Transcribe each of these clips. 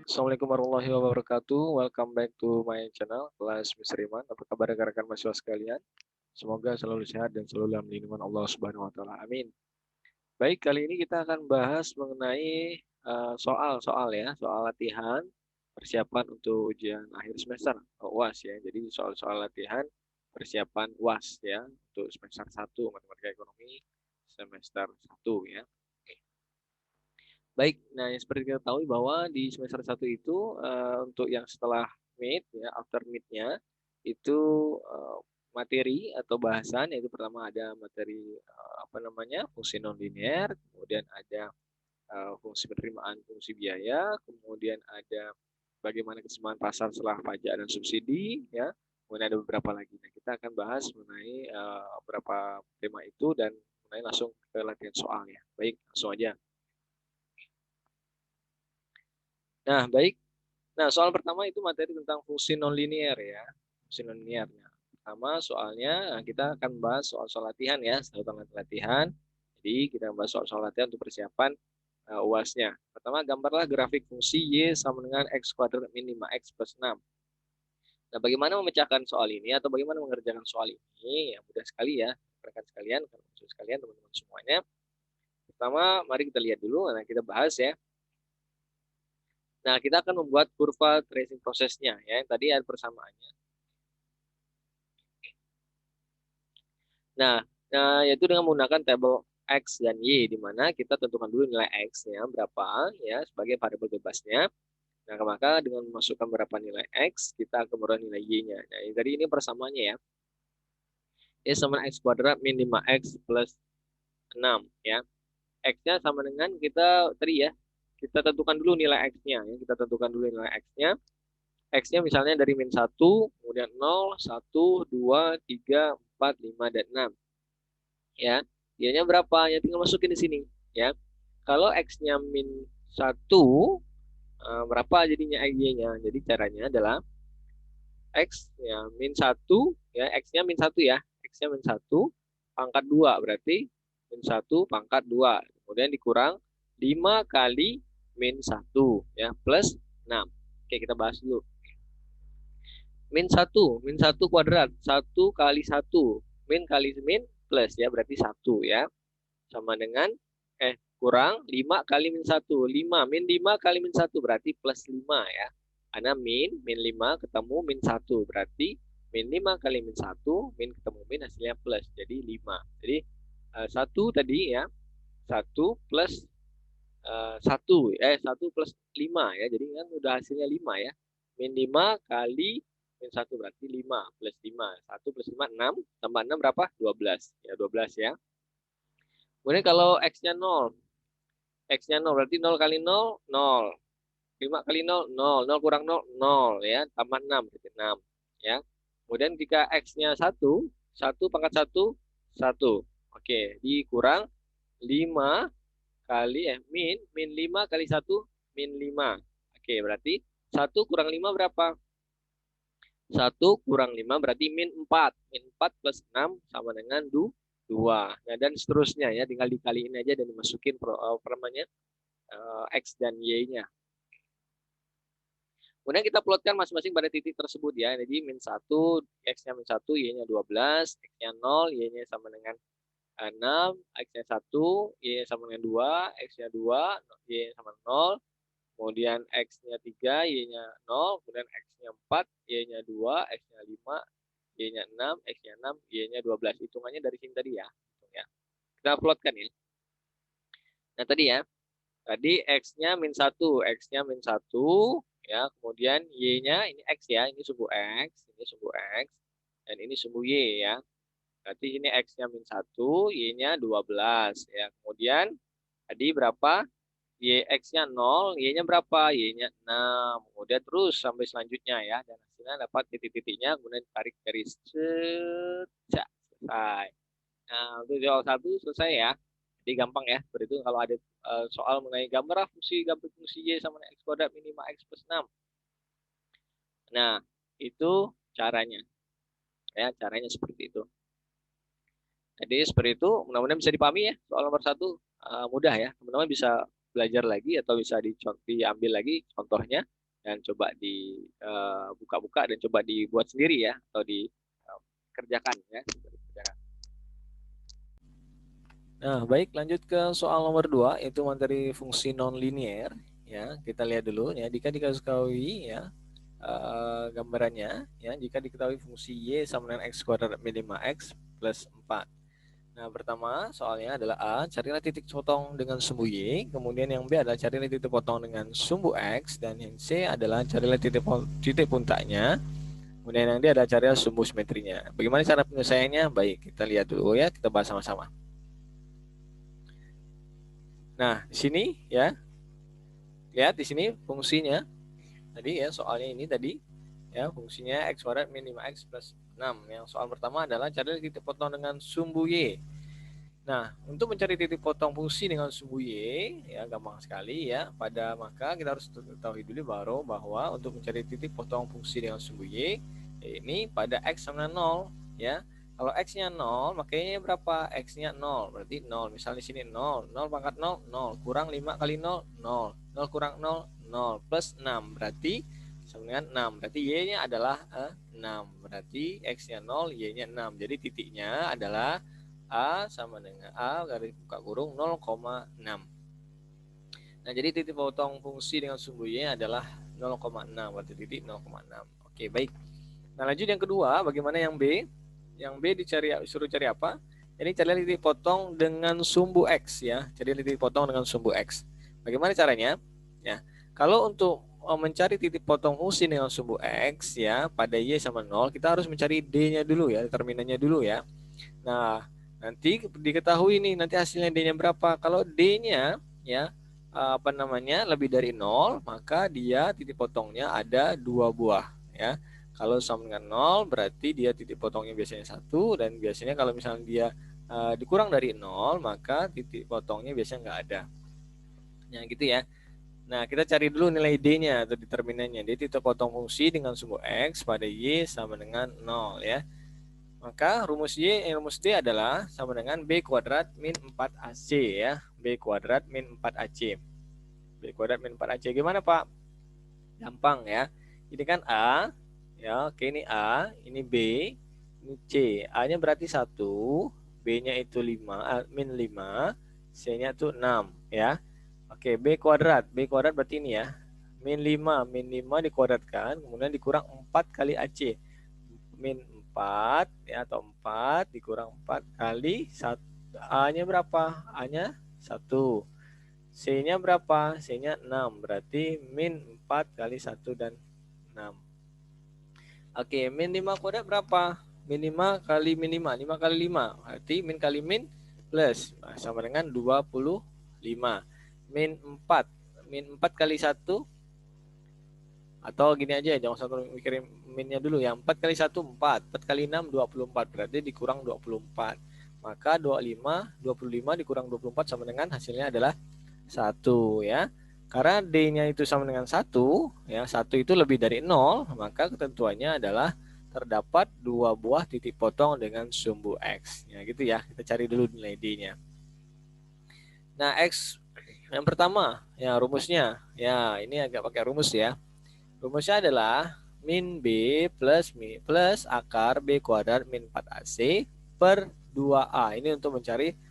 Assalamualaikum warahmatullahi wabarakatuh. Welcome back to my channel, kelas Mr. Iman. Apa kabar rekan-rekan mahasiswa sekalian? Semoga selalu sehat dan selalu dalam lindungan Allah Subhanahu wa taala. Amin. Baik, kali ini kita akan bahas mengenai soal-soal ya, soal latihan persiapan untuk ujian akhir semester atau UAS ya. Jadi soal-soal latihan persiapan UAS ya untuk semester 1 Matematika Ekonomi semester 1 ya. Baik, nah yang seperti kita ketahui bahwa di semester 1 itu untuk yang setelah mid ya, after mid-nya itu materi atau bahasan yaitu pertama ada materi apa namanya? Fungsi nonlinear, kemudian ada fungsi penerimaan fungsi biaya, kemudian ada bagaimana keseimbangan pasar setelah pajak dan subsidi ya. Kemudian ada beberapa lagi. Nah, kita akan bahas mengenai beberapa tema itu dan mulai langsung ke latihan soalnya. Baik, langsung aja. Nah, baik. Nah, soal pertama itu materi tentang fungsi nonlinear ya. Fungsi nonlinear. Nah, pertama soalnya kita akan bahas soal-soal latihan ya, setelah latihan. Jadi kita bahas soal-soal latihan untuk persiapan UAS-nya. Pertama, gambarlah grafik fungsi Y sama dengan X kuadrat min 5X plus 6. Nah, bagaimana memecahkan soal ini atau bagaimana mengerjakan soal ini? Ya, mudah sekali ya, rekan sekalian, sekalian, teman-teman semuanya. Pertama, mari kita lihat dulu. Nah, kita bahas ya. Nah, kita akan membuat kurva tracing prosesnya ya. Yang tadi ada persamaannya. Nah, yaitu dengan menggunakan tabel X dan Y, di mana kita tentukan dulu nilai X-nya berapa ya sebagai variabel bebasnya. Nah, maka dengan memasukkan berapa nilai X, kita akan berubah nilai Y-nya. Nah, jadi ini persamaannya ya. Y sama X kuadrat min 5X plus 6 ya. X-nya sama dengan kita tadi ya. Kita tentukan dulu nilai X-nya ya. Kita tentukan dulu nilai X-nya. X-nya misalnya dari min 1, kemudian 0, 1, 2, 3, 4, 5, dan 6. Ya, Y-nya berapa? Ya tinggal masukin di sini. Ya, kalau X-nya min 1, berapa jadinya Y-nya? Jadi caranya adalah X ya min 1, ya X-nya min 1 ya. X-nya min 1, pangkat 2, berarti min 1 pangkat 2. Kemudian dikurang 5 kali min 1, ya, plus 6. Oke, kita bahas dulu. Min 1 kuadrat, 1 kali 1, min kali min plus ya, berarti 1 ya. Sama dengan, kurang 5 kali min 1, 5, min 5 kali min 1, berarti plus 5 ya. Karena min 5 ketemu min 1, berarti min 5 kali min 1, min ketemu min hasilnya plus, jadi 5. Jadi 1 tadi ya, 1 plus 1 plus 5 ya, jadi kan udah hasilnya 5 ya. Min 5 kali min 1 berarti 5 plus 5. 1 plus 5, 6. Tambah 6 berapa? 12. Ya, 12 ya. Kemudian kalau X-nya 0. X-nya 0 berarti 0 kali 0, 0. 5 kali 0, 0. 0 kurang 0, 0 ya. Tambah 6 berarti 6 ya. Kemudian jika X-nya 1, 1 pangkat 1, 1. Oke, dikurang 5 kali min 5 kali 1, min 5. Oke, berarti 1 kurang 5 berapa? 1 kurang 5 berarti min 4. Min 4 plus 6 sama dengan 2. Nah, dan seterusnya ya, tinggal dikaliin aja dan dimasukin apa namanya? X dan Y-nya. Kemudian kita plotkan masing-masing pada titik tersebut ya. Jadi min 1, X-nya min 1, Y-nya 12, X-nya 0, Y-nya sama dengan 6, X-nya 1, Y-nya sama dengan 2, X-nya 2, Y-nya sama 0, kemudian X-nya 3, Y-nya 0, kemudian X-nya 4, Y-nya 2, X-nya 5, Y-nya 6, X-nya 6, Y-nya 12. Hitungannya dari sini tadi ya. Kita plotkan ya. Nah tadi ya, tadi X-nya min 1, X-nya min 1, ya, kemudian Y-nya, ini X ya, ini sumbu X, ini sumbu X, dan ini sumbu Y ya. Berarti ini X-nya min 1, Y-nya 12, ya. Kemudian, tadi berapa? X-nya 0, Y-nya berapa? Y-nya 6. Kemudian terus sampai selanjutnya ya, dan hasilnya dapat titik-titiknya, kemudian tarik garis. Selesai. Nah, untuk soal 1 selesai ya. Jadi gampang ya. Berarti kalau ada soal mengenai gambar fungsi Y sama X kuadrat min 5X plus 6. Nah, itu caranya. Ya, caranya seperti itu. Jadi seperti itu, mudah-mudahan bisa dipahami ya. Soal nomor 1 mudah ya. Teman-teman bisa belajar lagi atau bisa diambil lagi contohnya. dan coba dibuka-buka dan coba dibuat sendiri ya, atau dikerjakan ya. Nah, baik, lanjut ke soal nomor 2, yaitu materi fungsi non-linear. Ya, kita lihat dulu ya. Jika diketahui ya gambarannya, ya, jika diketahui fungsi y sama dengan x kuadrat min 5x plus 4. Nah, pertama soalnya adalah A, carilah titik potong dengan sumbu y, kemudian yang B adalah carilah titik potong dengan sumbu x, dan yang C adalah carilah titik puncaknya, kemudian yang D adalah carilah sumbu simetrinya. Bagaimana cara penyelesaiannya? Baik, kita lihat dulu ya, kita bahas sama-sama. Nah, di sini ya, lihat di sini fungsinya tadi ya, soalnya ini tadi ya, fungsinya x kuadrat min 5x plus 6. Yang soal pertama adalah cari titik potong dengan sumbu y. Nah, untuk mencari titik potong fungsi dengan sumbu y ya, gampang sekali ya. Maka kita harus ketahui dulu bahwa untuk mencari titik potong fungsi dengan sumbu y ini pada x sama 0 ya. Kalau x-nya 0, makanya berapa? X-nya 0, berarti 0. Misalnya di sini 0, 0 pangkat 0, 0. Kurang 5 kali 0, 0. 0 kurang 0, 0. Plus 6, berarti sama dengan 6. Berarti y-nya adalah 6. Berarti x-nya 0, y-nya 6. Jadi titiknya adalah A sama dengan A garis buka kurung 0,6. Nah, jadi titik potong fungsi dengan sumbu y adalah 0,6. Berarti titik 0,6. Oke, baik. Nah, lanjut yang kedua, bagaimana yang B? Yang B disuruh cari apa? Ini cari titik potong dengan sumbu X ya. Cari titik potong dengan sumbu X. Bagaimana caranya? Ya. Kalau untuk mencari titik potong fungsi dengan sumbu X ya, pada Y sama 0, kita harus mencari D-nya dulu ya, determinannya dulu ya. Nah, nanti diketahui nih nanti hasilnya D-nya berapa. Kalau D-nya ya lebih dari 0, maka dia titik potongnya ada 2 buah ya. Kalau sama dengan 0 berarti dia titik potongnya biasanya 1, dan biasanya kalau misalnya dia dikurang dari 0, maka titik potongnya biasanya nggak ada. Ya gitu ya. Nah, kita cari dulu nilai D-nya atau determinannya. D titik potong fungsi dengan sumbu X pada Y sama dengan 0 ya. Maka rumus D adalah sama dengan B kuadrat min 4AC ya. B kuadrat min 4AC. B kuadrat min 4AC. Gimana Pak? Gampang ya. Ini kan A. Ya, oke, ini A, ini B, ini C. A-nya berarti 1, B-nya itu 5, min 5, C-nya itu 6 ya. Oke, B kuadrat. B kuadrat berarti ini ya. Min 5 dikuadratkan, kemudian dikurang 4 kali AC. Min 4 ya, atau 4 dikurang 4 kali 1. A-nya berapa? A-nya 1. C-nya berapa? C-nya 6. Berarti min 4 kali 1 dan 6. Oke, min 5 kuadrat berapa? Min 5 kali min 5. 5 kali 5. Berarti min kali min plus. Nah, sama dengan 25. Min 4. Min 4 kali 1. Atau gini aja, jangan satu mikirin minnya dulu ya. 4 kali 1, 4. 4 kali 6, 24. Berarti dikurang 24. Maka 25 dikurang 24 sama dengan hasilnya adalah 1 ya. Karena D-nya itu sama dengan 1 ya, 1 itu lebih dari 0, maka ketentuannya adalah terdapat 2 buah titik potong dengan sumbu X. Ya gitu ya. Kita cari dulu nilai D-nya. Nah, X yang pertama ya rumusnya. Ya, ini agak pakai rumus ya. Rumusnya adalah min B plus akar B kuadrat min 4AC per 2A. Ini untuk mencari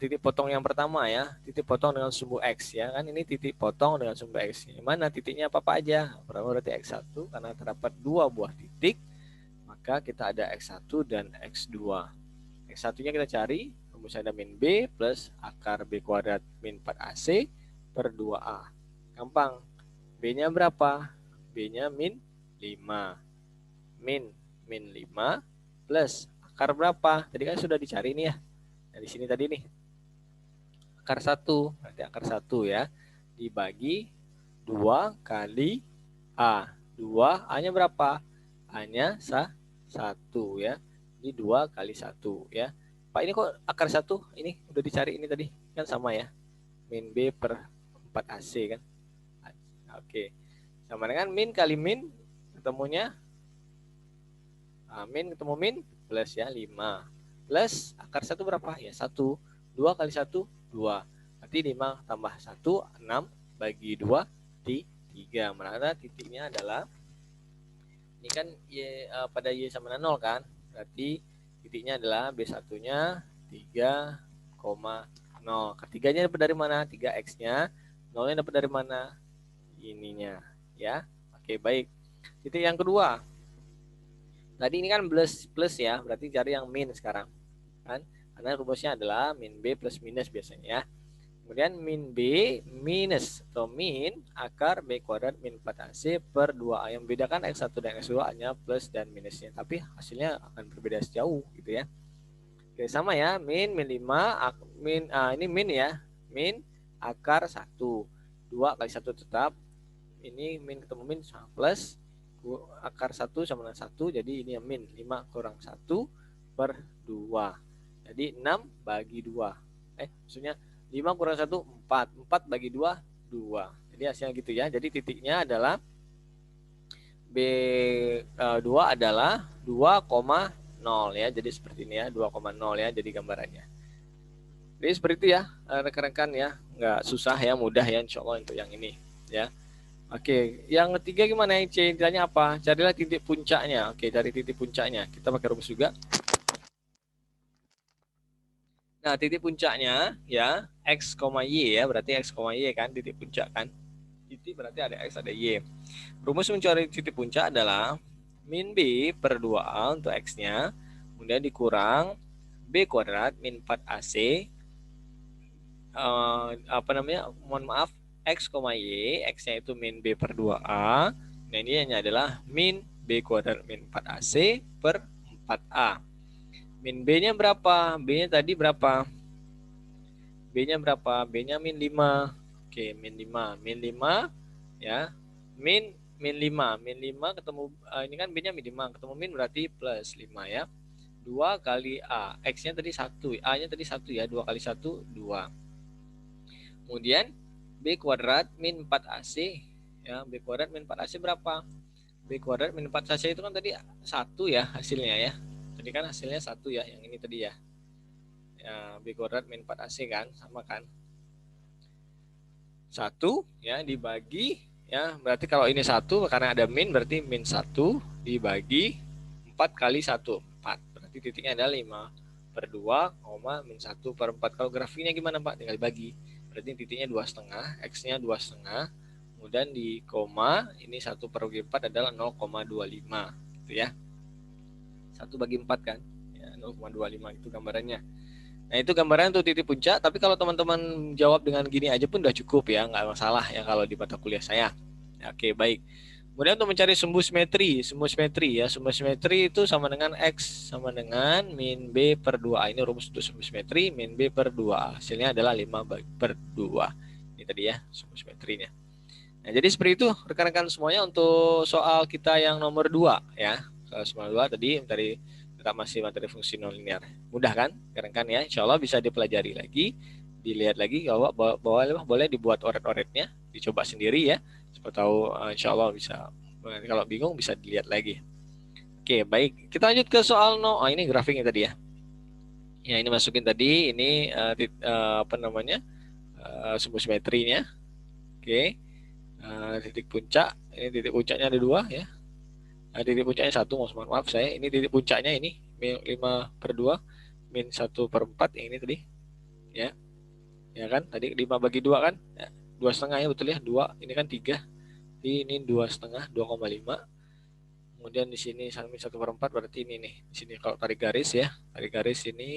titik potong yang pertama ya, titik potong dengan sumbu X ya kan, ini titik potong dengan sumbu X. Mana titiknya apa aja? Pertama berarti X1, karena terdapat 2 buah titik, maka kita ada X1 dan X2. X1-nya kita cari, rumusnya ada min B plus akar B kuadrat min 4AC per 2A. Gampang. B-nya berapa? B-nya min 5. Min 5 plus akar berapa? Tadi kan sudah dicari nih ya. Nah, di sini tadi nih. Akar 1, berarti akar 1 ya. Dibagi 2 kali A. 2, A-nya berapa? A-nya 1 ya. Ini 2 kali 1 ya. Pak, ini kok akar 1? Ini udah dicari ini tadi. Kan sama ya. Min B per 4AC kan. Oke. Sama dengan min kali min, ketemunya min ketemu min plus ya 5. Plus akar 1 berapa? Ya 1. 2 kali 1, 2. Berarti 5 tambah 1, 6. Bagi 2, 3. 3. Mana titiknya adalah, ini kan Y, pada Y sama dengan 0 kan, berarti titiknya adalah B1-nya 3,0. Ketiganya dapat dari mana? 3X-nya. 0-nya dapat dari mana? Ininya, ya. Oke, baik. Titik yang kedua. Tadi ini kan plus ya, berarti cari yang min sekarang. Kan? Karena rumusnya adalah min B plus minus biasanya ya. Kemudian min B minus atau min akar B kuadrat min 4AC per 2A. Yang membedakan X1 dan X2 hanya plus dan minusnya. Tapi hasilnya akan berbeda sejauh gitu ya. Oke, sama ya, min 5, ini min ya. Min akar 1. 2 kali 1 tetap. Ini min ketemu min sama plus. Akar 1 sama dengan 1. Jadi ini yang min. 5 kurang 1 per 2. Jadi 6 bagi 2. Maksudnya 5 kurang 1, 4. 4 bagi 2, 2. Jadi hasilnya gitu ya. Jadi titiknya adalah B2 adalah 2,0 ya. Jadi seperti ini ya, 2,0 ya jadi gambarannya. Jadi seperti itu ya rekan-rekan ya. Nggak susah ya, mudah ya insya Allah untuk yang ini ya. Oke, yang ketiga gimana yang C? Ditanya apa? Carilah titik puncaknya. Oke, cari titik puncaknya. Kita pakai rumus juga. Nah, titik puncaknya ya X, Y ya, berarti X, Y kan titik puncak kan. Titik berarti ada X, ada Y. Rumus mencari titik puncak adalah min B per 2A untuk X-nya, kemudian dikurang B kuadrat min 4AC, mohon maaf, X, Y, X-nya itu min B per 2A, nah ini hanya adalah min B kuadrat min 4AC per 4A. Min B-nya berapa? B-nya tadi berapa? B-nya berapa? B-nya min 5. Oke, min 5. Min 5 ya. Min 5. Min 5 ketemu ini kan B-nya min 5, ketemu min berarti plus 5 ya. 2 kali A. X-nya tadi 1, A-nya tadi 1 ya. 2 kali 1 2. Kemudian B kuadrat min 4AC ya. B kuadrat min 4AC berapa? B kuadrat min 4AC itu kan tadi 1 ya hasilnya ya. Tadi kan hasilnya 1 ya, yang ini tadi ya. Ya, B kuadrat min 4AC kan, sama kan. 1 ya dibagi ya, berarti kalau ini 1 karena ada min berarti min 1 dibagi 4 kali 1, 4. Berarti titiknya adalah 5 per 2, min 1 per 4. Kalau grafiknya gimana Pak? Tinggal dibagi. Berarti titiknya 2,5, X-nya 2,5. Kemudian di koma, ini 1 per 4 adalah 0,25 gitu ya. 1 bagi 4 kan, ya, 0,25 itu gambarannya. Nah itu gambaran untuk titik puncak. Tapi kalau teman-teman jawab dengan gini aja pun udah cukup ya, nggak masalah ya kalau di mata kuliah saya. Oke baik. Kemudian untuk mencari sumbu simetri ya, sumbu simetri itu sama dengan X sama dengan min B per 2A. Ini rumus untuk sumbu simetri, min B per 2A. Hasilnya adalah 5 per 2. Ini tadi ya sumbu simetrinya. Nah jadi seperti itu rekan-rekan semuanya untuk soal kita yang nomor 2 ya. Soal 2 tadi dari masih materi fungsi nonlinear. Mudah kan? Rekan-rekan ya. Insya Allah bisa dipelajari lagi, dilihat lagi. Kalau boleh dibuat oret-oretnya, dicoba sendiri ya. Siapa tahu insya Allah bisa. Kalau bingung bisa dilihat lagi. Oke, baik. Kita lanjut ke soal ini grafiknya tadi ya. Ya ini masukin tadi. Ini sumbu simetrinya. Oke. Titik puncak. Ini titik puncaknya ada 2 ya. Titik puncaknya 1, mohon maaf saya. Ini titik puncaknya ini 5 per 2 min 1 per 4 yang ini tadi ya. Ya kan tadi 5 bagi 2 kan ya, 2,5 ya betul ya. 2 ini kan 3. Jadi ini 2,5, 2,5. Kemudian di sini min 1 per 4 berarti ini nih. Di sini kalau tarik garis ya. Tarik garis ini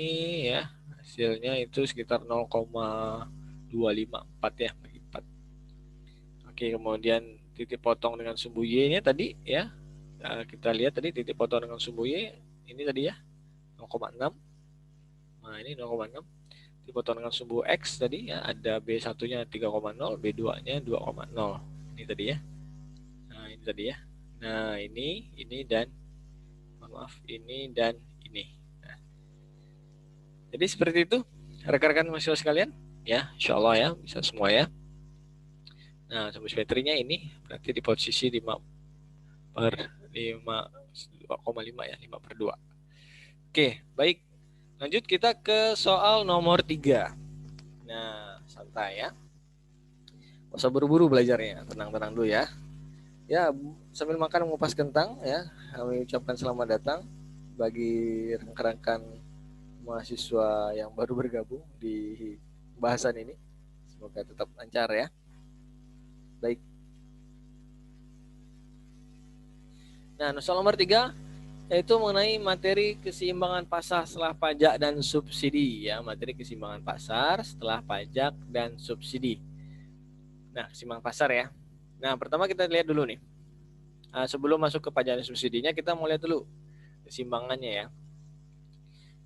ya. Hasilnya itu sekitar 0,254 ya bagi 4. Oke, kemudian titik potong dengan sumbu Y-nya tadi ya. Kita lihat tadi titik potong dengan sumbu Y ini tadi ya 0,6. Nah ini 0,6 dipotong dengan sumbu X tadi ya, ada B1 nya 3,0, B2 nya 2,0. Ini tadi ya. Nah ini tadi ya. Nah ini dan maaf ini dan ini. Nah, jadi seperti itu rekan-rekan mahasiswa sekalian ya, insya Allah ya bisa semua ya. Nah sumbu simetrinya ini berarti di posisi 5 per 2,5 ya, 5 per 2. Oke, baik. Lanjut kita ke soal nomor 3. Nah, santai ya. Gak usah buru-buru belajarnya, tenang-tenang dulu ya. Ya, sambil makan mengupas kentang ya, kami ucapkan selamat datang bagi rekan-rekan mahasiswa yang baru bergabung di bahasan ini. Semoga tetap lancar ya. Baik. Nah, soal nomor 3 yaitu mengenai materi keseimbangan pasar setelah pajak dan subsidi ya, materi keseimbangan pasar setelah pajak dan subsidi. Nah, keseimbangan pasar ya. Nah, pertama kita lihat dulu nih. Sebelum masuk ke pajak dan subsidinya, kita mau lihat dulu keseimbangannya ya.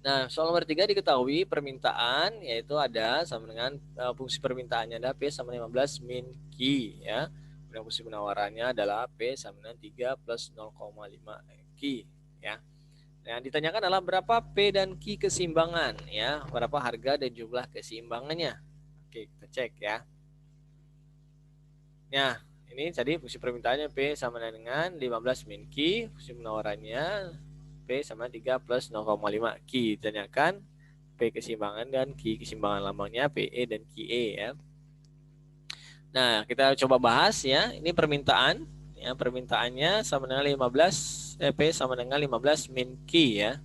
Nah, soal nomor 3 diketahui permintaan yaitu ada sama dengan fungsi permintaannya ada P sama 15 min Q ya. Dan fungsi penawarannya adalah P sama dengan 3 plus 0,5 Q ya. Nah, yang ditanyakan adalah berapa P dan Q keseimbangan ya, berapa harga dan jumlah keseimbangannya. Oke, kita cek ya. Nah, ini tadi fungsi permintaannya P sama dengan 15 min Q, fungsi penawarannya P sama 3 plus 0,5 Q. Tanyakan P keseimbangan dan Q keseimbangan lambangnya PE dan QE ya. Nah, kita coba bahas ya. Ini permintaan ya, permintaannya sama dengan 15 P sama dengan 15 min Q ya.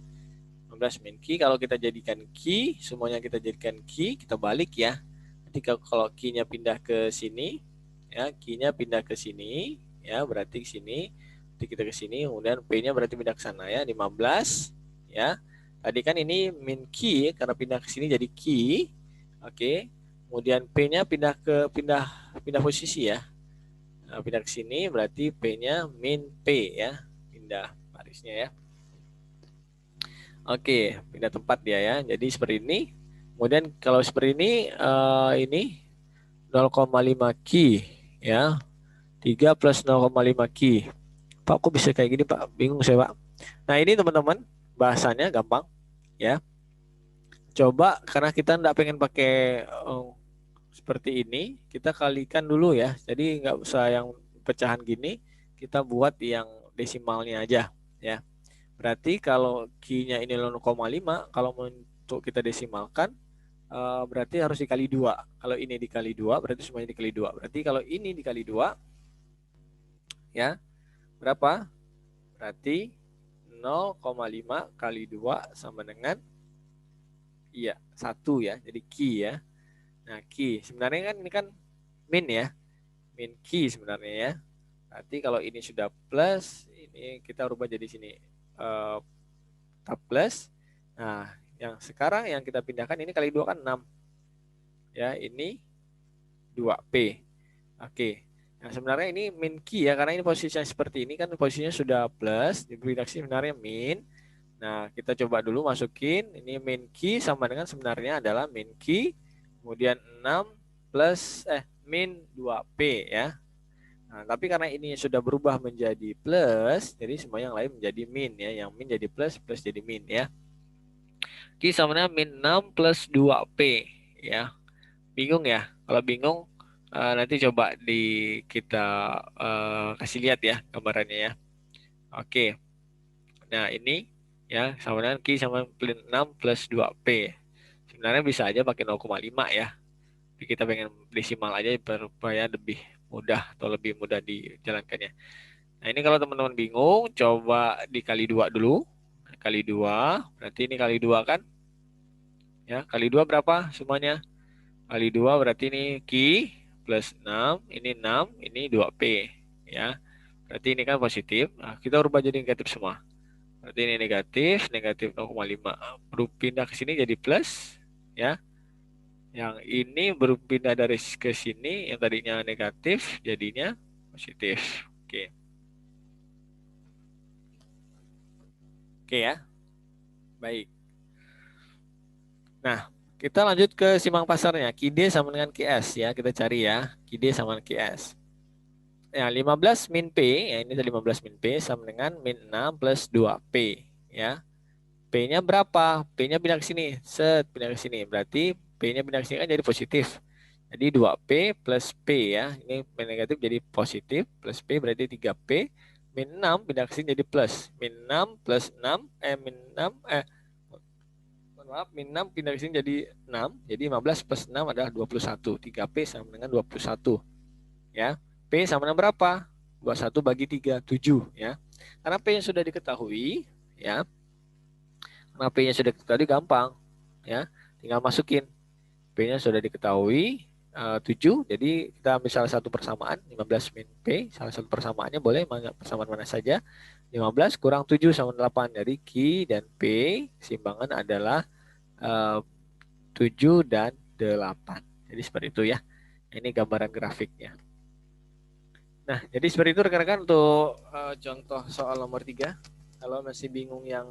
15 min Q kalau kita jadikan Q, semuanya kita jadikan Q, kita balik ya. Ketika kalau Q-nya pindah ke sini ya, Q-nya pindah ke sini ya, berarti ke sini. Kita ke sini, kemudian P-nya berarti pindah ke sana ya, 15 ya. Tadi kan ini min Q karena pindah ke sini jadi Q. Oke. Kemudian P-nya pindah posisi ya. Nah, pindah ke sini berarti P-nya min P ya. Pindah barisnya ya. Oke, pindah tempat dia ya. Jadi seperti ini. Kemudian kalau seperti ini 0,5 Q ya. 3 plus 0,5 Q. Pak, kok bisa kayak gini, Pak? Bingung saya, Pak. Nah, ini teman-teman, bahasanya gampang ya. Coba karena kita nggak pengen pakai seperti ini, kita kalikan dulu ya. Jadi nggak usah yang pecahan gini, kita buat yang desimalnya aja ya. Berarti kalau Q-nya ini 0,5, kalau untuk kita desimalkan, berarti harus dikali 2. Kalau ini dikali 2, berarti semuanya dikali 2. Berarti kalau ini dikali 2, ya, berapa? Berarti 0,5 kali 2 sama dengan, iya, 1 ya. Jadi Q ya. Nah, Q. Sebenarnya kan ini kan min ya. Min Q sebenarnya ya. Berarti kalau ini sudah plus, ini kita rubah jadi sini. Tab plus. Nah, yang sekarang yang kita pindahkan ini kali 2 kan 6. Ya, ini 2P. Oke. Nah, sebenarnya ini min Q ya, karena ini posisinya seperti ini kan posisinya sudah plus, diberi redaksi sebenarnya min. Nah, kita coba dulu masukin, ini min Q sama dengan sebenarnya adalah min Q, kemudian 6 plus, min 2P ya. Nah, tapi karena ini sudah berubah menjadi plus, jadi semua yang lain menjadi min ya, yang min jadi plus, plus jadi min ya. Q sama dengan min 6 plus 2P ya. Bingung ya? Kalau bingung, nanti coba kita kasih lihat ya gambarannya ya. Oke. Nah, ini ya sama dengan Q sama 6 plus 2P. Sebenarnya bisa aja pakai 0,5 ya. Tapi kita pengen desimal aja supaya lebih mudah atau lebih mudah dijalankannya. Nah, ini kalau teman-teman bingung, coba dikali 2 dulu. Kali 2, berarti ini kali 2 kan? Ya, kali 2 berapa semuanya? Kali 2 berarti ini Q plus 6, ini 6, ini 2P ya. Berarti ini kan positif. Nah, kita rubah jadi negatif semua. Berarti ini negatif, negatif 0,5. Berpindah ke sini jadi plus ya. Yang ini berpindah dari ke sini yang tadinya negatif jadinya positif. Oke. Oke ya. Baik. Nah, kita lanjut ke simbang pasarnya. QD sama dengan QS ya. Kita cari ya. QD sama dengan QS. Ya, 15 min P, ya ini 15 min P sama dengan min 6 plus 2P ya. P-nya berapa? P-nya pindah ke sini. Set, pindah ke sini. Berarti P-nya pindah ke sini kan jadi positif. Jadi 2P plus P ya. Ini negatif jadi positif. Plus P berarti 3P. Min 6 pindah ke sini jadi plus. Min 6 plus 6. Min 6. Maaf, min 6 pindah ke sini jadi 6. Jadi 15 plus 6 adalah 21. 3P sama dengan 21. ya. P sama dengan berapa? 21 bagi 3, 7 ya. Karena P-nya sudah diketahui ya. Karena P-nya sudah diketahui gampang ya. Tinggal masukin. P-nya sudah diketahui 7, jadi kita ambil salah satu persamaan 15 min P, salah satu persamaannya boleh persamaan mana saja. 15 kurang 7 sama 8, dari Q dan P keseimbangan adalah 7 dan 8. Jadi seperti itu ya. Ini gambaran grafiknya. Nah, jadi seperti itu rekan-rekan untuk contoh soal nomor 3. Kalau masih bingung yang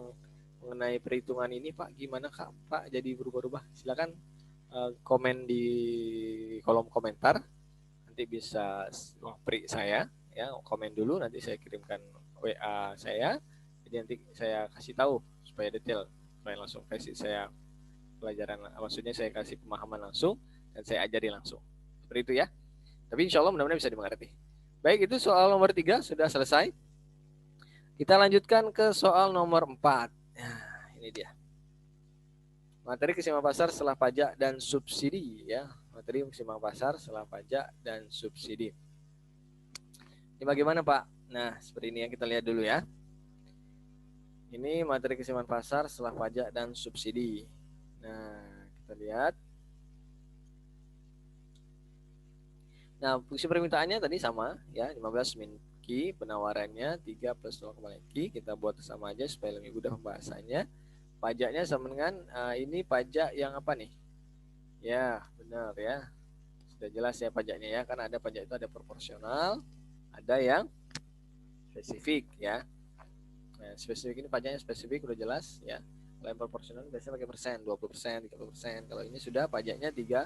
mengenai perhitungan ini, Pak, gimana Kak? Pak, jadi berubah-ubah. Silakan komen di kolom komentar. Nanti bisa saya ya, komen dulu, nanti saya kirimkan WA saya. Jadi nanti saya kasih tahu supaya detail, supaya langsung kasih saya pelajaran, maksudnya saya kasih pemahaman langsung dan saya ajari langsung. Seperti itu ya. Tapi insya Allah mudah-mudahan bisa dimengerti. Baik, itu soal nomor 3 sudah selesai. Kita lanjutkan ke soal nomor 4. Nah, ini dia. Materi keseimbangan pasar setelah pajak dan subsidi ya. Materi keseimbangan pasar setelah pajak dan subsidi. Ini bagaimana Pak? Nah, seperti ini yang kita lihat dulu ya. Ini materi keseimbangan pasar setelah pajak dan subsidi. Nah, kita lihat. Nah, fungsi permintaannya tadi sama ya, 15 min Q, penawarannya 3 plus 0, Q. Kita buat sama aja supaya lebih mudah pembahasannya. Pajaknya sama dengan ini pajak yang apa nih? Ya, benar ya. Sudah jelas ya pajaknya ya, kan ada pajak itu ada proporsional, ada yang spesifik ya. Nah, spesifik ini pajaknya spesifik udah jelas ya. Kalau yang proporsional biasanya pakai persen, 20%, 30%. Kalau ini sudah pajaknya 3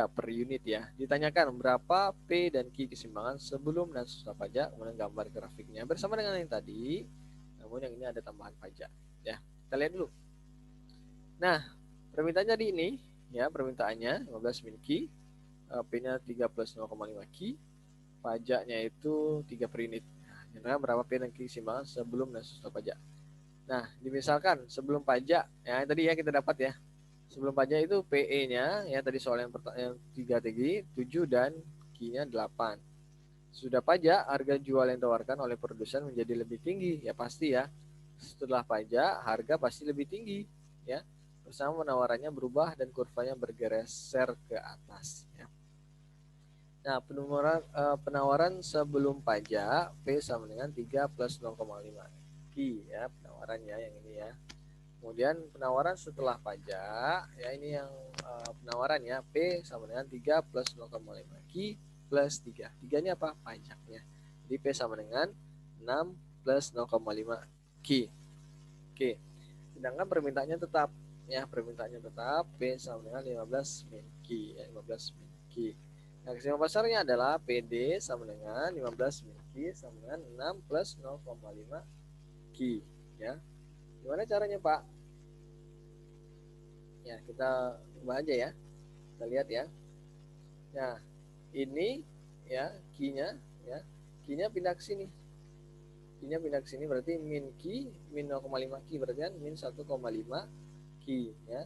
per unit ya. Ditanyakan berapa P dan Q keseimbangan sebelum dan sesudah pajak, kemudian gambar grafiknya bersama dengan yang tadi. Namun yang ini ada tambahan pajak ya. Kita lihat dulu. Nah, permintaannya di ini ya, permintaannya 15 min Q, P-nya 3 plus 0,5 Q, pajaknya itu 3 per unit. Nah, berapa P dan Q keseimbangan sebelum dan sesudah pajak. Nah, misalkan sebelum pajak, ya tadi ya kita dapat ya. Sebelum pajak itu PE-nya ya tadi soal yang 3 tadi 7 dan Q-nya 8. Sudah pajak, harga jual yang ditawarkan oleh produsen menjadi lebih tinggi. Ya pasti ya. Setelah pajak, harga pasti lebih tinggi ya. Bersama penawarannya berubah dan kurvanya bergeser ke atas ya. Nah, penawaran sebelum pajak P sama dengan 3 plus 0,5 Q ya, penawarannya yang ini ya. Kemudian penawaran setelah pajak ya, ini yang penawaran ya, P sama dengan 3 plus 0,5 Q plus 3. 3-nya apa? Pajaknya. Jadi P sama dengan 6 plus 0,5 Q. Oke. Sedangkan permintaannya tetap ya, permintaannya tetap P sama dengan 15 min Q ya, 15 min Q. Nah, keseimbangan pasarnya adalah PD sama dengan 15 min Q sama dengan 6 plus 0,5 Q ya. Gimana caranya Pak? Ya, kita coba aja ya. Kita lihat ya. Nah, ini ya Q-nya ya. Q-nya pindah ke sini. Q-nya pindah ke sini berarti min Q, min 0,5 Q berarti kan min 1,5 Q ya.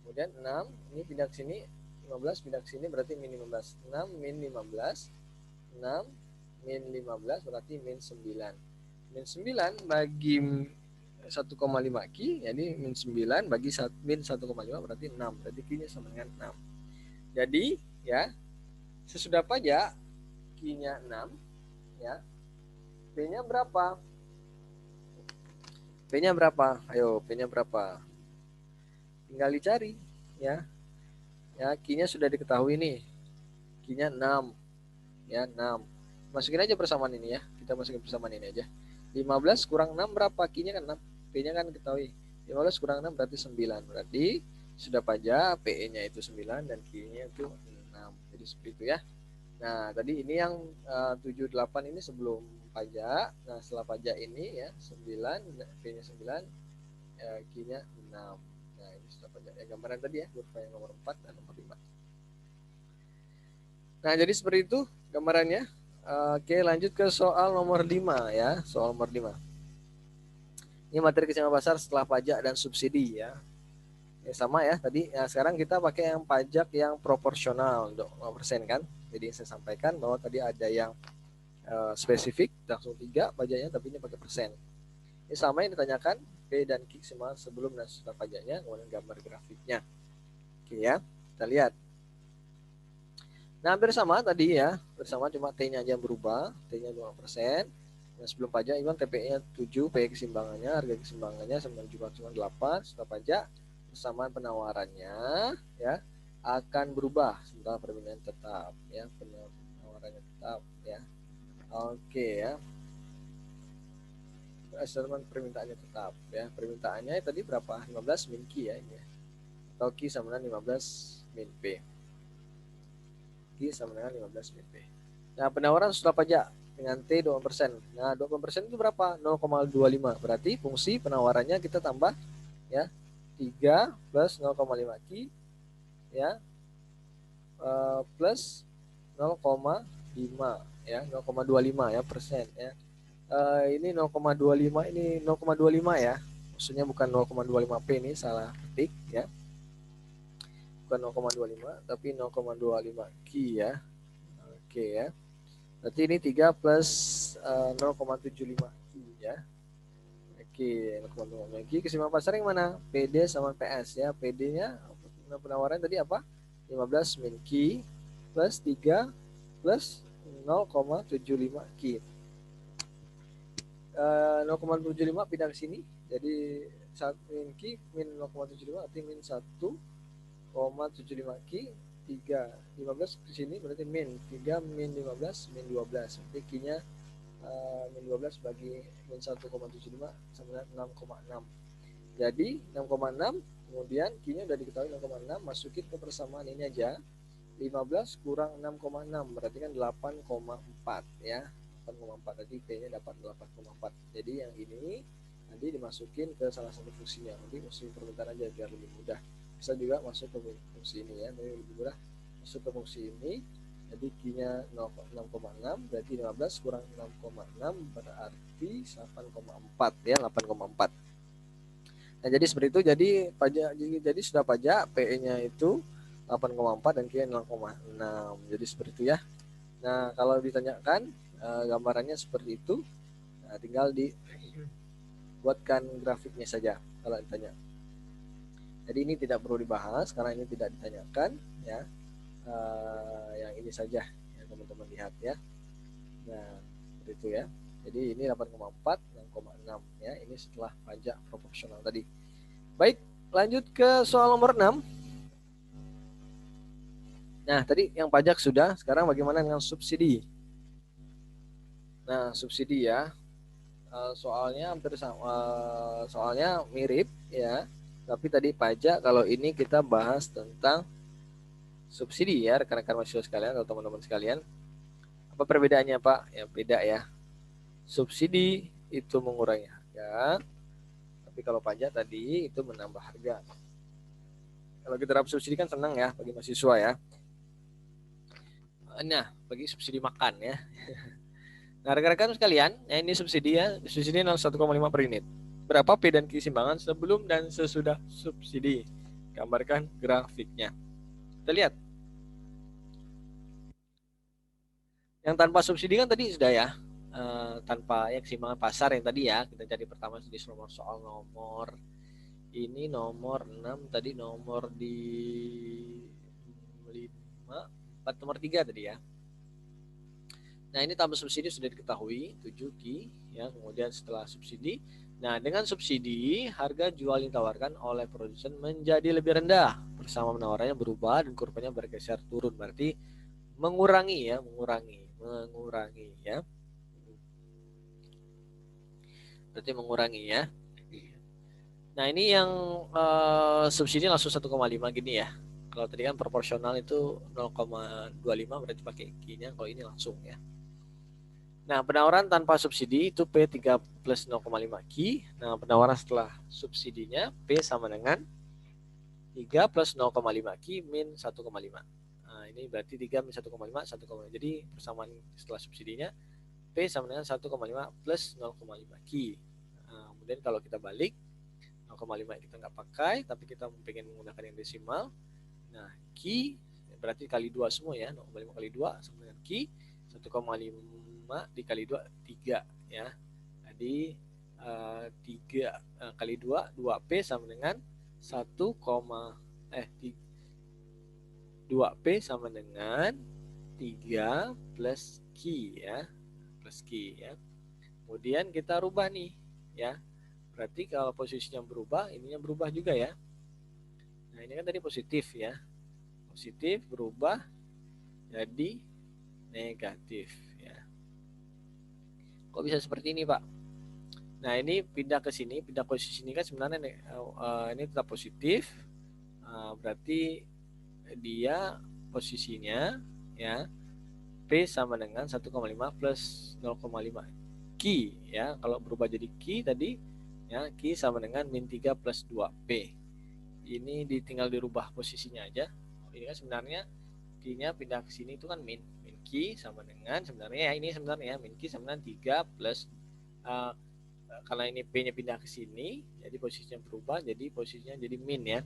Kemudian 6 ini pindah ke sini, 15 pindah ke sini berarti min 15. 6 min 15. 6 min 15 berarti min 9. Min 9 bagi 1,5 Q, jadi min 9 bagi min 1,5 berarti 6. Berarti Q-nya sama dengan 6. Jadi ya, sesudah pajak Q-nya 6 ya. P-nya berapa? P-nya berapa? Ayo, P-nya berapa? Tinggal dicari ya. Ya, Q-nya sudah diketahui nih. Q-nya 6. Ya, 6. Masukin aja persamaan ini ya. Kita masukin persamaan ini aja. 15 kurang 6 berapa? Q-nya kan 6. P-nya kan ketahui. 15 kurang 6 berarti 9. Berarti sudah pajak PE-nya itu 9 dan Q-nya itu 6. Jadi seperti itu ya. Nah, tadi ini yang 78 ini sebelum pajak. Nah, setelah pajak ini ya 9, P-nya 9, Q-nya 6. Nah, ini sudah pajak. Ya, gambaran tadi ya, kurva yang nomor 4 dan nomor 5. Nah, jadi seperti itu gambarannya. Oke, lanjut ke soal nomor 5 ya. Soal nomor 5. Ini materi keseimbangan pasar setelah pajak dan subsidi ya. Ya, sama ya tadi. Ya, sekarang kita pakai yang pajak yang proporsional 20% kan. Jadi saya sampaikan bahwa tadi ada yang spesifik langsung 3 pajaknya, tapi ini pakai persen. Ini sama yang ditanyakan P dan Q semua sebelum dan sesudah pajaknya, kemudian gambar grafiknya. Oke ya, kita lihat. Nah, hampir sama tadi ya, bersama cuma T-nya aja berubah, T-nya 2%. Nah, sebelum pajak Iwan TPE-nya 7, PE keseimbangannya, harga keseimbangannya sama juga cuma 8, setelah pajak persamaan penawarannya ya akan berubah sementara permintaan tetap ya, penawarannya tetap ya. Oke ya. Asesmen permintaannya tetap ya. Permintaannya tadi berapa? 15 min Q ya ini. Atau Q sama dengan 15 min P. Q sama dengan 15 min P. Nah, penawaran setelah pajak dengan T 20%. Nah, 20% itu berapa? 0,25. Berarti fungsi penawarannya kita tambah ya 3 plus 0,5 Q ya plus 0,5 ya 0,25 ya persen ya. Ini 0,25 ini 0,25 ya. Maksudnya bukan 0,25 P, ini salah ketik ya. Bukan 0,25 tapi 0,25 Q ya. Oke ya. Berarti ini 3 plus 0,75 Q ya. Oke, 0,25 Q. Keseimbangan pasar yang mana? PD sama PS ya. PD-nya penawaran tadi apa? 15 min Q plus 3 plus 0,75 Q. 0,75 pindah ke sini, jadi min Q min 0,75 arti min 1,75 Q 3 15 ke sini berarti min 3 min 15 min 12, berarti Q-nya min 12 bagi min 1,75 sama dengan 6,6. Jadi 6,6 kemudian Q-nya udah diketahui 6,6, masukin ke persamaan ini aja. 15 kurang 6,6 berarti kan 8,4 ya. 8,4 tadi P-nya dapat 8,4. Jadi yang ini nanti dimasukin ke salah satu fungsinya. Nanti fungsi permintaan aja biar lebih mudah. Bisa juga masuk ke fungsi ini ya, tapi lebih mudah masuk ke fungsi ini. Jadi Q-nya 6,6 berarti 15 kurang 6,6 berarti 8,4 ya, 8,4. Nah, jadi seperti itu. Jadi pajak jadi sudah pajak PE-nya itu 8,4 dan Q-nya 0,6. Jadi seperti itu ya. Nah, kalau ditanyakan gambarannya seperti itu, nah, tinggal dibuatkan grafiknya saja kalau ditanya. Jadi ini tidak perlu dibahas karena ini tidak ditanyakan ya. Yang ini saja ya teman-teman lihat ya. Nah, seperti itu ya. Jadi ini 8,4, 6,6 ya. Ini setelah pajak proporsional tadi. Baik, lanjut ke soal nomor 6. Nah, tadi yang pajak sudah, sekarang bagaimana dengan subsidi? Nah, subsidi ya. Soalnya hampir sama, soalnya mirip ya. Tapi tadi pajak, kalau ini kita bahas tentang subsidi ya, rekan-rekan mahasiswa sekalian atau teman-teman sekalian. Apa perbedaannya, Pak? Ya, beda ya. Subsidi itu mengurangi harga, tapi kalau pajak tadi itu menambah harga. Kalau kita dapat subsidi kan senang ya bagi mahasiswa ya. Nah, bagi subsidi makan ya. Nah, rekan-rekan sekalian, ya ini subsidi ya. Subsidi 1,5 per unit. Berapa P dan Q keseimbangan sebelum dan sesudah subsidi? Gambarkan grafiknya. Kita lihat. Yang tanpa subsidi kan tadi sudah ya. Tanpa ya keseimbangan pasar yang tadi ya. Kita cari pertama di soal nomor. Ini nomor 6, tadi nomor di 5, 4, nomor 3 tadi ya. Nah, ini tanpa subsidi sudah diketahui 7 Q ya. Kemudian setelah subsidi, nah dengan subsidi harga jual yang ditawarkan oleh produsen menjadi lebih rendah. Bersama penawarannya berubah dan kurvanya bergeser turun. Berarti mengurangi ya, mengurangi ya. Berarti mengurangi ya. Nah, ini yang subsidi langsung 1,5 gini ya. Kalau tadi kan proporsional itu 0,25 berarti pakai Q-nya, kalau ini langsung ya. Nah, penawaran tanpa subsidi itu P3 plus 0,5 Q. Nah, penawaran setelah subsidinya P sama dengan 3 plus 0,5 Q min 1,5. Nah, ini berarti 3 min 1,5, 1,5. Jadi, persamaan setelah subsidinya P sama dengan 1,5 plus 0,5 Q. Nah, kemudian kalau kita balik, 0,5 kita nggak pakai, tapi kita pengen menggunakan yang desimal. Nah, Q berarti kali 2 semua ya, 0,5 kali 2 sama dengan Q, 1,5 dikali 2, 3 ya. Jadi 3 kali 2, 2P sama dengan 2P sama dengan 3 plus Q ya. Plus Q ya. Kemudian kita rubah nih ya. Berarti kalau posisinya berubah, ininya berubah juga ya. Nah, ini kan tadi positif ya. Positif berubah jadi negatif ya. Kok bisa seperti ini, Pak? Nah, ini pindah ke sini, pindah posisi ini kan sebenarnya ini tetap positif. Berarti dia posisinya ya P sama dengan 1,5 plus 0,5 Q ya. Kalau berubah jadi Q tadi ya, Q sama dengan min 3 plus 2P. Ini tinggal dirubah posisinya aja. Ini kan sebenarnya Q-nya pindah ke sini itu kan min Q sama dengan sebenarnya ya, ini sebenarnya min Q sama dengan 3 plus karena ini P-nya pindah ke sini, jadi posisinya berubah, jadi posisinya jadi min ya,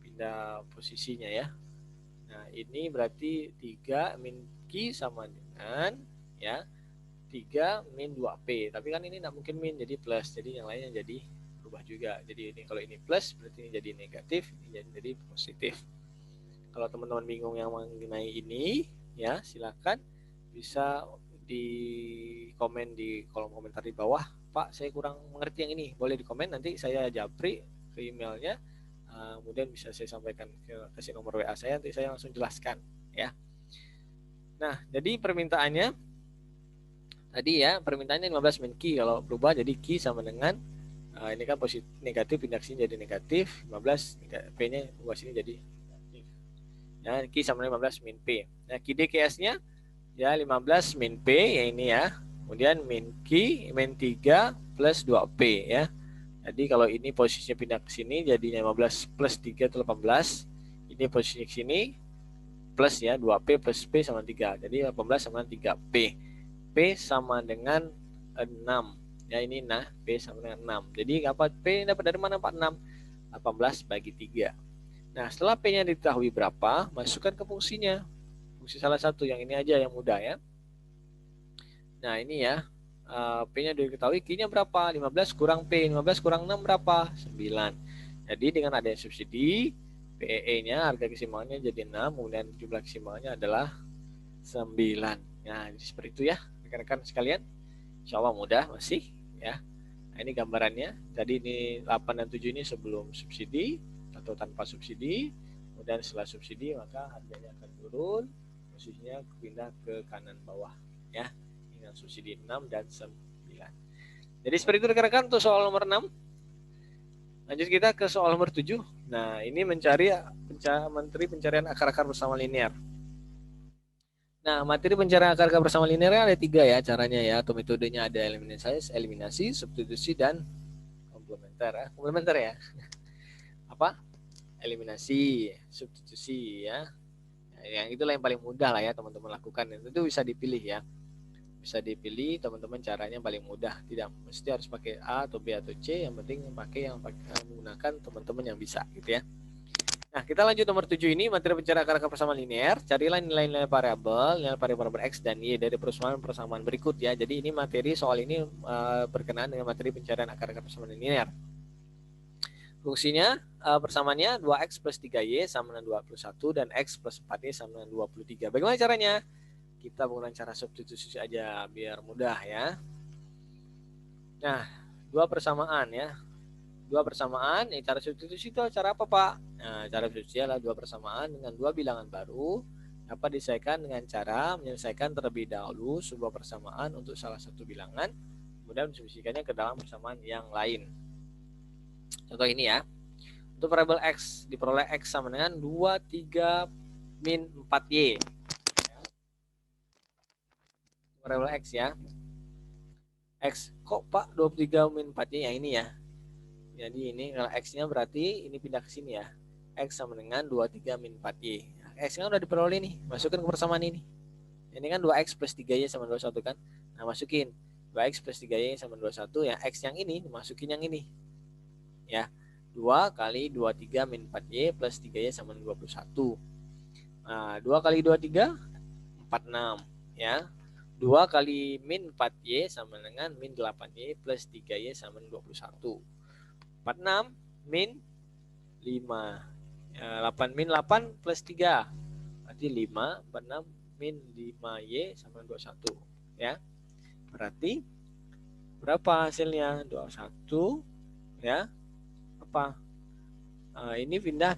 pindah posisinya ya. Nah, ini berarti 3 min Q sama dengan ya 3 min 2P. Tapi kan ini nggak mungkin min, jadi plus. Jadi yang lainnya jadi berubah juga. Jadi ini kalau ini plus, berarti ini jadi negatif, ini jadi positif. Kalau teman-teman bingung yang mengenai ini, ya silakan bisa di komen di kolom komentar di bawah. Pak, saya kurang mengerti yang ini. Boleh di komen, nanti saya japri ke emailnya. Kemudian bisa saya sampaikan ke nomor WA saya, nanti saya langsung jelaskan ya. Nah, jadi permintaannya tadi ya, permintaannya 15 min Q. Kalau berubah jadi Q sama dengan ini kan positif negatif, pindah sini jadi negatif, 15 P-nya ubah sini jadi negatif. Ya, Q sama dengan 15 min P. Nah, QDQS-nya ya 15 min P ya ini ya. Kemudian min Q min 3 plus 2P ya. Jadi kalau ini posisinya pindah ke sini jadinya 15 plus 3 itu 18. Ini posisi ke sini plus ya 2P plus P sama 3. Jadi 18 sama 3P. P sama dengan 6. Ya ini nah P sama dengan 6. Jadi apa P dapat dari mana Pak? 6. 18 bagi 3. Nah, setelah P-nya diketahui berapa, masukkan ke fungsinya. Fungsi salah satu yang ini aja yang mudah ya. Nah, ini ya. P-nya diketahui, Q-nya berapa? 15 kurang P. 15 kurang 6 berapa? 9. Jadi dengan adanya subsidi, PEE-nya harga keseimbangannya jadi 6, kemudian jumlah keseimbangannya adalah 9. Nah, seperti itu ya, rekan-rekan sekalian. Insya Allah mudah masih ya. Nah, ini gambarannya. Jadi ini 8 dan 7 ini sebelum subsidi atau tanpa subsidi. Kemudian setelah subsidi maka harganya akan turun, posisinya pindah ke kanan bawah ya. Dengan subsidi 6 dan 9. Jadi seperti itu rekan-rekan untuk soal nomor 6. Lanjut kita ke soal nomor 7. Nah, ini mencari materi pencarian akar-akar bersama linear. Nah, materi pencarian akar-akar bersama linear ada 3 ya caranya ya, atau metodenya ada eliminasi, substitusi, dan komplementer ya. Komplementer ya. Apa? Eliminasi, substitusi ya. Yang itulah yang paling mudah lah ya teman-teman lakukan. Itu bisa dipilih ya. Bisa dipilih teman-teman caranya paling mudah. Tidak mesti harus pakai A atau B atau C. Yang penting pakai yang menggunakan teman-teman yang bisa gitu ya. Nah, kita lanjut nomor 7 ini, materi pencarian akar-akar persamaan linear. Carilah nilai-nilai variabel X dan Y dari persamaan berikut ya. Jadi ini materi soal ini berkenaan dengan materi pencarian akar-akar persamaan linear. Fungsinya persamaannya 2X plus 3Y sama dengan 21 dan X plus 4Y sama dengan 23. Bagaimana caranya? Kita menggunakan cara substitusi aja biar mudah ya. Nah, dua persamaan ya. Dua persamaan, cara substitusi itu cara apa Pak? Nah, cara substitusi adalah dua persamaan dengan dua bilangan baru dapat diselesaikan dengan cara menyelesaikan terlebih dahulu sebuah persamaan untuk salah satu bilangan, kemudian mensubstitusikannya ke dalam persamaan yang lain. Contoh ini ya. Untuk variabel X diperoleh X sama dengan 2, 3, min 4Y. Variabel X ya. X, kok Pak 23 min 4Y yang ini ya. Jadi ini kalau X-nya berarti ini pindah ke sini ya. X sama dengan 23 min 4Y. Nah, X-nya udah diperoleh nih. Masukin ke persamaan ini. Ini kan 2X plus 3Y sama 21 kan. Nah masukin 2X plus 3Y sama 21 ya. X yang ini dimasukin yang ini. Ya. 2 kali 23 min 4Y plus 3Y sama dengan 21. Nah, 2 kali 23, 46. Ya. 2 kali min 4Y sama dengan min 8Y plus 3Y sama dengan 21. 46 min 5. 8 min 8 plus 3. Berarti 5. 46 min 5Y sama dengan 21. Ya. Berarti berapa hasilnya? 21. Ya. Apa? Ini pindahnya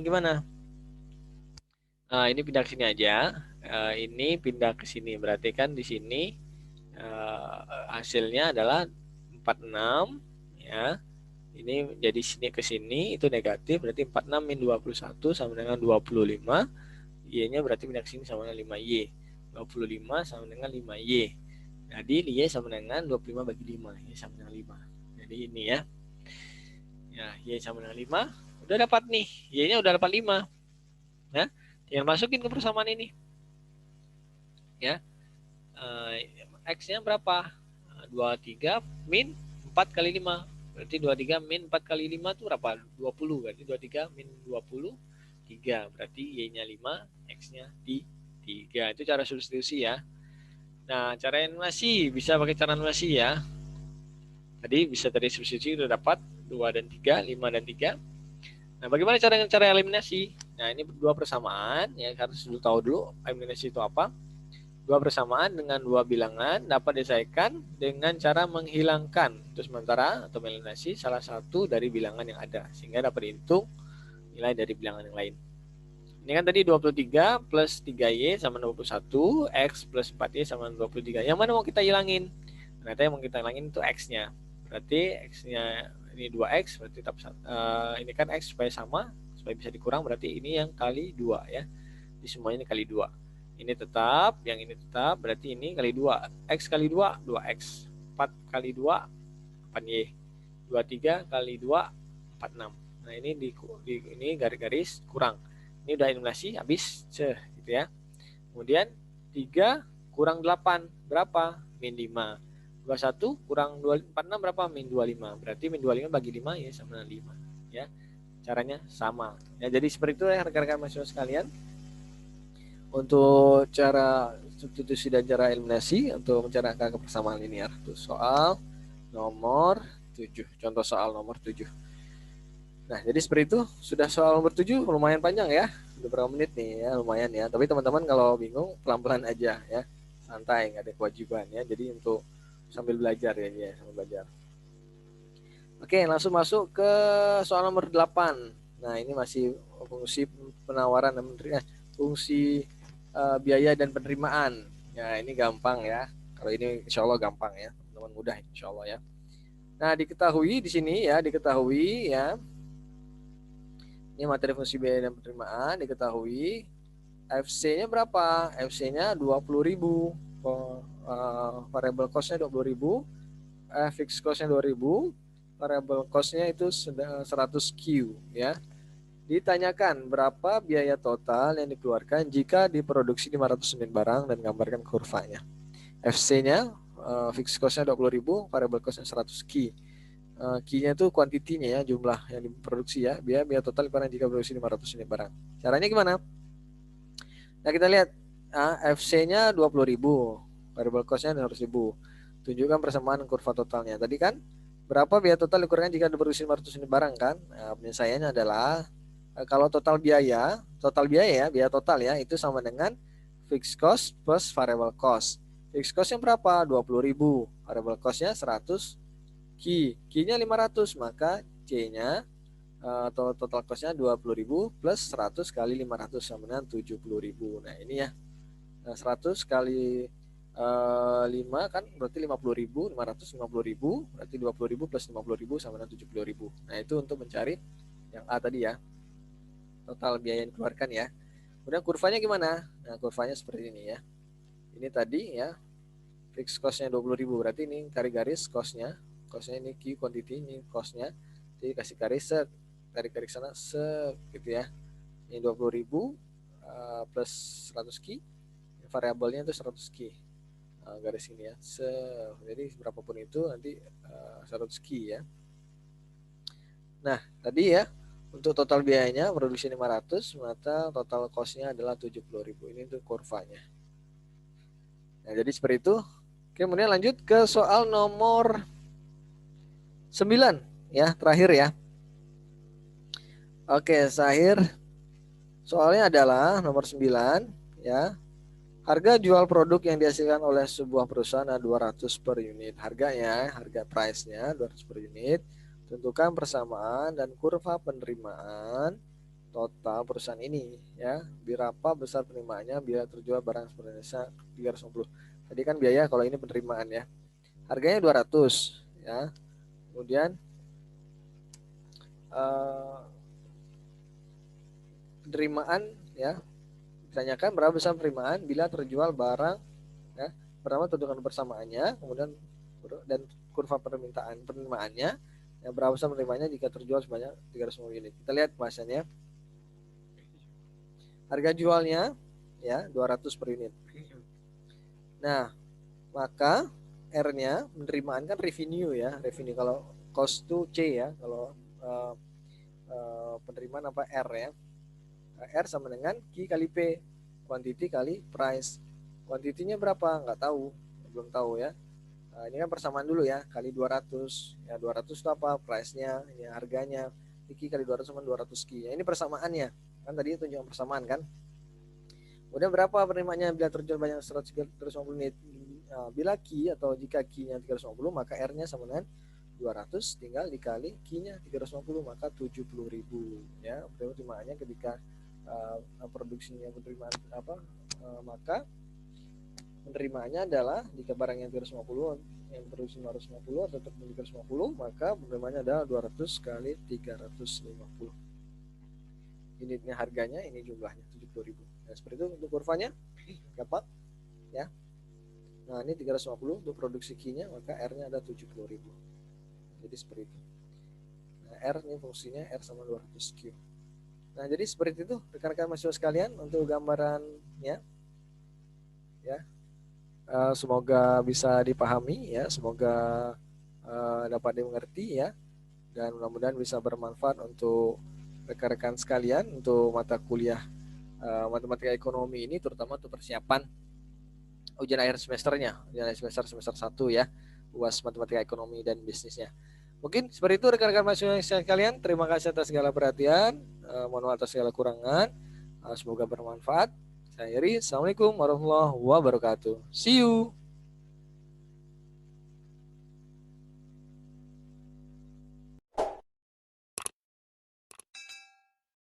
gimana? Ini pindah ke sini aja. Ini pindah ke sini. Berarti kan di sini hasilnya adalah 46. Ya. Ini jadi sini ke sini itu negatif. Berarti 46 min 21 sama dengan 25. Y-nya berarti pindah ke sini sama dengan 5Y. 25 sama dengan 5Y. Jadi Y sama dengan 25 bagi 5. Y sama dengan 5. Jadi ini ya. Ya, Y sama dengan 5. Udah dapat nih. Y-nya udah dapat 5. Ya. Tinggal masukin ke persamaan ini. Ya. X-nya berapa? 23 min 4 kali 5. Berarti 23 min 4 kali 5 itu berapa? 20. Berarti 23 min 23. Berarti Y-nya 5, X-nya 3. Itu cara substitusi ya. Nah, cara eliminasi bisa pakai cara eliminasi ya. Tadi bisa dari substitusi udah dapat 2 dan 3, 5 dan 3. Nah, bagaimana cara eliminasi? Nah, ini dua persamaan ya, harus dulu tahu dulu eliminasi itu apa. Dua persamaan dengan dua bilangan dapat diselesaikan dengan cara menghilangkan untuk sementara atau meliminasi salah satu dari bilangan yang ada sehingga dapat dihitung nilai dari bilangan yang lain. Ini kan tadi 23 plus 3Y sama 21, X plus 4Y sama 23. Yang mana mau kita hilangin? Ternyata yang mau kita hilangin itu X-nya. Berarti X-nya ini 2X, berarti ini kan X supaya sama, supaya bisa dikurang, berarti ini yang kali 2 ya. Jadi semuanya ini kali 2. Ini tetap, yang ini tetap, berarti ini kali 2. X kali 2, 2X. 4 kali 2, 8Y. 23 kali 2, 46. Nah ini ini garis-garis kurang. Ini udah eliminasi, habis, gitu ya. Kemudian 3 kurang 8, berapa? Min 5. 21 kurang 46 berapa? Min 25. Berarti min 25 bagi 5 ya sama dengan 5. Ya. Caranya sama. Ya, jadi seperti itu ya rekan-rekan mahasiswa sekalian. Untuk cara substitusi dan cara eliminasi untuk mencari angka persamaan linear. Itu soal nomor 7. Contoh soal nomor 7. Nah, jadi seperti itu. Sudah soal nomor 7 lumayan panjang ya. Udah berapa menit nih ya, lumayan ya. Tapi teman-teman kalau bingung pelan-pelan aja ya. Santai, nggak ada kewajiban ya. Jadi untuk sambil belajar ya, sambil belajar. Oke, langsung masuk ke soal nomor 8. Nah, ini masih fungsi penawaran dan fungsi biaya dan penerimaan. Ya, ini gampang ya. Kalau ini insya Allah gampang ya, teman-teman mudah insya Allah ya. Nah, diketahui di sini ya, diketahui ya. Ini materi fungsi biaya dan penerimaan, diketahui FC-nya berapa? FC-nya 20.000. Variable cost-nya 20.000. Fixed cost-nya 2.000. Variable cost-nya itu 100Q ya. Ditanyakan berapa biaya total yang dikeluarkan jika diproduksi 500 unit barang dan gambarkan kurvanya. FC-nya fixed cost-nya 20.000, variable cost-nya 100Q. Q-nya itu kuantitinya ya, jumlah yang diproduksi ya. Biaya total dikeluarkan jika produksi 500 unit barang. Caranya gimana? Nah, kita lihat FC-nya 20.000, variable cost-nya 100.000. Tunjukkan persamaan kurva totalnya. Tadi kan berapa biaya total dikeluarkan jika diproduksi 500 unit barang kan? Nah, penyelesaiannya adalah kalau total biaya ya, biaya total ya, itu sama dengan fixed cost plus variable cost. Fixed cost-nya berapa? 20.000. Variable cost-nya 100 Q-nya 500, maka C-nya atau total cost-nya 20.000 plus 100 kali 500 sama dengan 70.000. Nah, ini ya. 100 kali 5 kan berarti 50.000, 550.000, berarti 20.000 plus 50.000 sama dengan 70.000. Nah, itu untuk mencari yang A tadi ya. Total biaya yang dikeluarkan ya. Kemudian kurvanya gimana? Nah, kurvanya seperti ini ya. Ini tadi ya. Fixed cost-nya 20.000, berarti ini garis cost-nya. Cost-nya ini Q quantity, ini cost-nya. Jadi kasih garis set, tarik garis sana gitu ya. Ini 20.000 plus 100 Q. Variabelnya itu 100 Q. Garis ini ya. Jadi berapapun itu nanti 100 Q ya. Nah, tadi ya, untuk total biayanya produksi 500, maka total cost-nya adalah 70.000. Ini untuk kurvanya. Nah, jadi seperti itu. Kemudian lanjut ke soal nomor 9 ya, terakhir ya. Oke, Sahir. Soalnya adalah nomor 9 ya. Harga jual produk yang dihasilkan oleh sebuah perusahaan adalah 200 per unit. Harganya, harga price-nya 200 per unit. Tentukan persamaan dan kurva penerimaan total perusahaan ini ya. Berapa besar penerimaannya bila terjual barang seperti Indonesia 350. Tadi kan biaya, kalau ini penerimaan ya. Harganya 200 ya. Kemudian eh, penerimaan ya. Ditanyakan berapa besar penerimaan bila terjual barang ya. Pertama tentukan persamaannya, kemudian dan kurva penerimaannya yang berapa besar penerimaannya jika terjual sebanyak 350 unit. Kita lihat bahasanya. Harga jualnya ya 200 per unit. Nah, maka R-nya penerimaan kan revenue ya, revenue. Kalau cost to C ya, kalau penerimaan apa R ya. R sama dengan Q kali P, quantity kali price. Quantity-nya berapa? Nggak tahu, belum tahu ya. Nah, ini kan persamaan dulu ya, kali 200. Ya 200 itu apa? Price-nya, ya harganya. Q kali 200 sama 200 Q. Ya, ini persamaannya. Kan tadi tunjukkan persamaan kan. Udah berapa penerimaannya bila terjual banyak 150 unit? Nah, bila Q atau jika Q-nya 350, maka R-nya sama dengan 200 tinggal dikali Q-nya 350, maka 70.000 ya. Penerimaannya ketika produksinya penerimaan apa maka penerimaannya adalah jika barang yang 350 yang produksi 550 atau tetap 350, maka penerimaannya adalah 200 kali 350. Unitnya harganya, ini jumlahnya 70.000. Nah, seperti itu untuk kurvanya. Gampang ya. Nah, ini 350 untuk produksi Q-nya, maka R-nya ada 70.000. Jadi seperti itu. Nah, R ini fungsinya R sama 200 Q. Nah, jadi seperti itu rekan-rekan mahasiswa sekalian untuk gambarannya ya. Semoga bisa dipahami ya, semoga dapat dimengerti ya, dan mudah-mudahan bisa bermanfaat untuk rekan-rekan sekalian untuk mata kuliah matematika ekonomi ini, terutama untuk persiapan ujian akhir semesternya, ujian akhir semester 1 ya, UAS matematika ekonomi dan bisnisnya. Mungkin seperti itu rekan-rekan mahasiswa sekalian. Terima kasih atas segala perhatian. Mohon maaf atas segala kurangan. Semoga bermanfaat. Saya Iri. Assalamualaikum warahmatullahi wabarakatuh. See you.